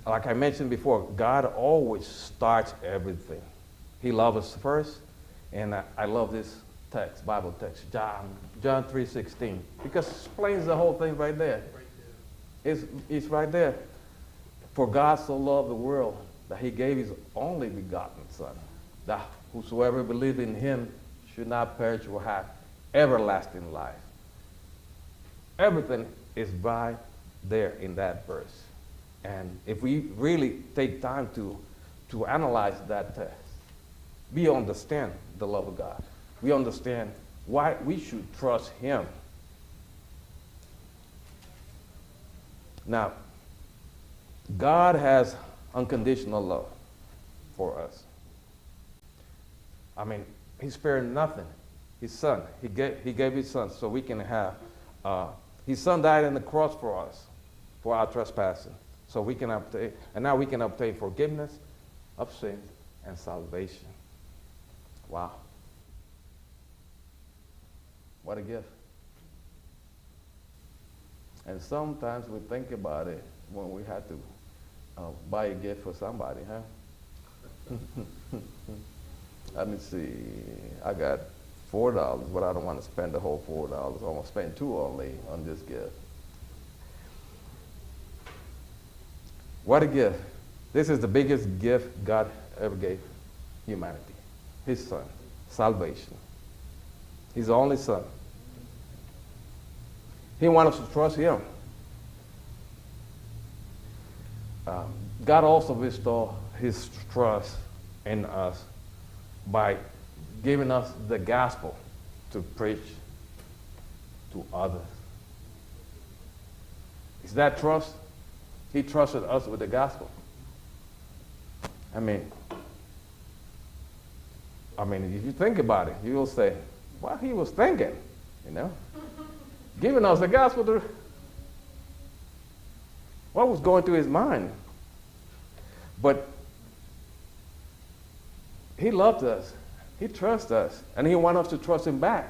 like I mentioned before, God always starts everything. He loves us first, and I love this text, Bible text, John 3:16, because it explains the whole thing right there. It's right there. For God so loved the world that he gave his only begotten Son, that whosoever believes in him should not perish or have everlasting life. Everything is right there in that verse. And if we really take time to analyze that text, we understand the love of God. We understand why we should trust him. Now, God has unconditional love for us. I mean, he spared nothing. His Son, he gave his Son so we can have, his Son died on the cross for us, for our trespassing. So we can obtain, and now we can obtain forgiveness of sins and salvation. Wow. What a gift. And sometimes we think about it when we had to buy a gift for somebody, huh? Let me see. I got $4, but I don't want to spend the whole $4. I'm going to spend $2 only on this gift. What a gift. This is the biggest gift God ever gave humanity. His Son. Salvation. His only Son. He wants us to trust him. God also bestowed his trust in us by giving us the gospel to preach to others. Is that trust? He trusted us with the gospel. I mean, if you think about it, you will say, what he was thinking, you know? Giving us the gospel, what was going through his mind? But he loved us. He trusts us. And he wants us to trust him back.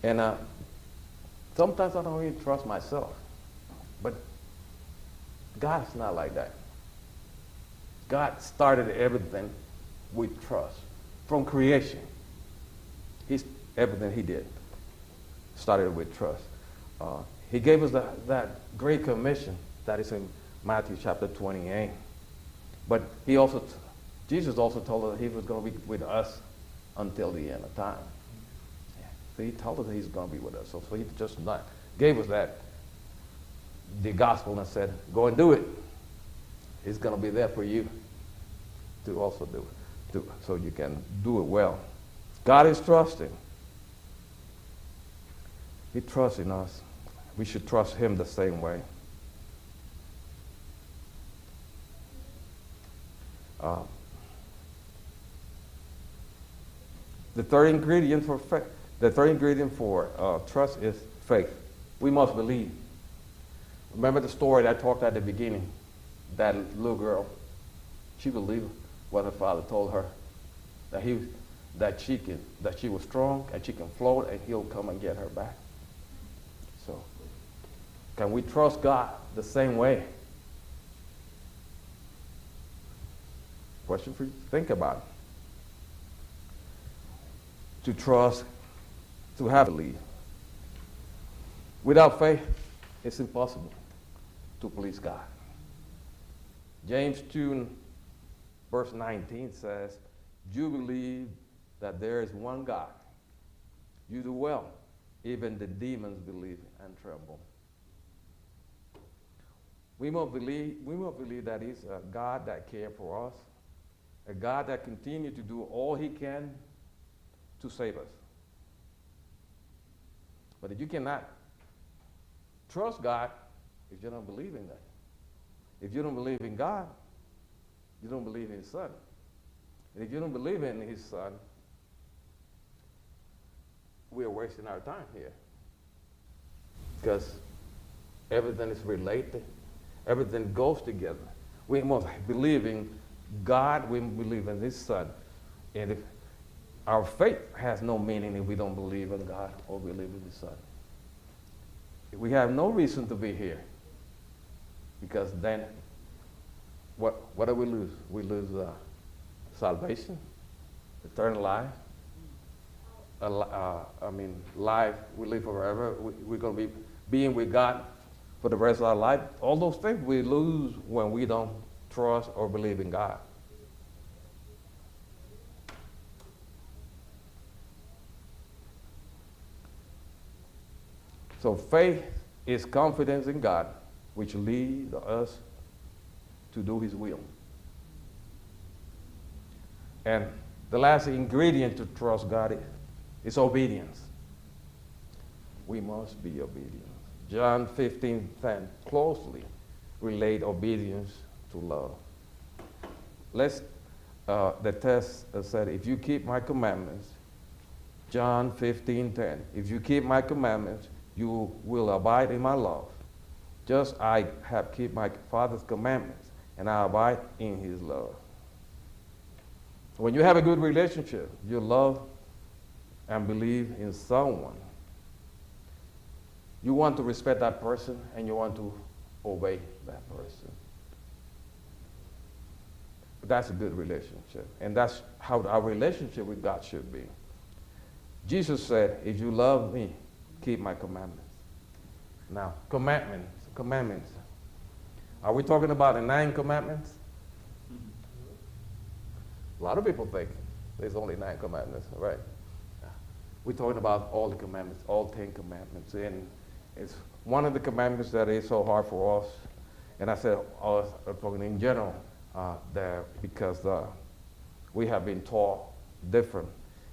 And sometimes I don't even trust myself. But God's not like that. God started everything with trust. From creation. Everything he did started with trust. He gave us that great commission that is in Matthew chapter 28. But Jesus also told us he was going to be with us until the end of time. So he told us that he's going to be with us. So he just not gave us the gospel and said, go and do it. He's going to be there for you to also do it, so you can do it well. God is trusting. He trusts in us. We should trust him the same way. The third ingredient for trust is faith. We must believe. Remember the story that I talked at the beginning? That little girl, she believed what her father told her, that she was strong and she can float and he'll come and get her back. So, can we trust God the same way? Question for you. Think about it. To trust, to have belief. Without faith, it's impossible to please God. James 2, verse 19 says, you believe that there is one God. You do well. Even the demons believe and tremble. We must believe that he's a God that cares for us, a God that continues to do all he can to save us. But if you cannot trust God, if you don't believe in that, if you don't believe in God, you don't believe in his Son. And if you don't believe in his Son, we are wasting our time here. Because everything is related. Everything goes together. We must believe in God. We believe in his Son. And if our faith has no meaning if we don't believe in God or believe in his Son. we have no reason to be here. Because then, what do we lose? We lose salvation, eternal life. Life, we live forever. We're going to be being with God for the rest of our life. All those things we lose when we don't trust or believe in God. So faith is confidence in God, which leads us to do His will. And the last ingredient to trust God is obedience. We must be obedient. John 15:10 closely relate obedience to love. The text said, if you keep my commandments, John 15:10, if you keep my commandments, you will abide in my love. Just I have kept my Father's commandments, and I abide in His love. When you have a good relationship, you love and believe in someone. You want to respect that person, and you want to obey that person. That's a good relationship, and that's how our relationship with God should be. Jesus said, if you love me, keep my commandments. Now, commandments. Are we talking about the 9 commandments? A lot of people think there's only 9 commandments, right? We're talking about all the commandments, all 10 commandments. And it's one of the commandments that is so hard for us. And I said, I'm talking in general, because we have been taught different.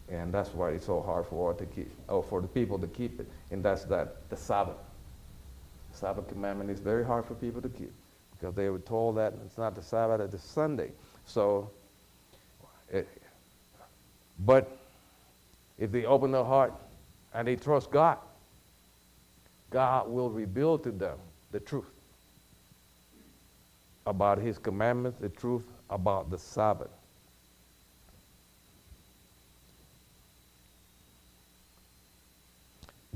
And that's why it's so hard for us to keep, or for the people to keep it. And that's the Sabbath. The Sabbath commandment is very hard for people to keep, because they were told that it's not the Sabbath, it's the Sunday. So, but if they open their heart and they trust God, God will reveal to them the truth about His commandments, the truth about the Sabbath.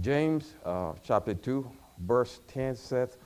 James chapter 2, verse 10 says,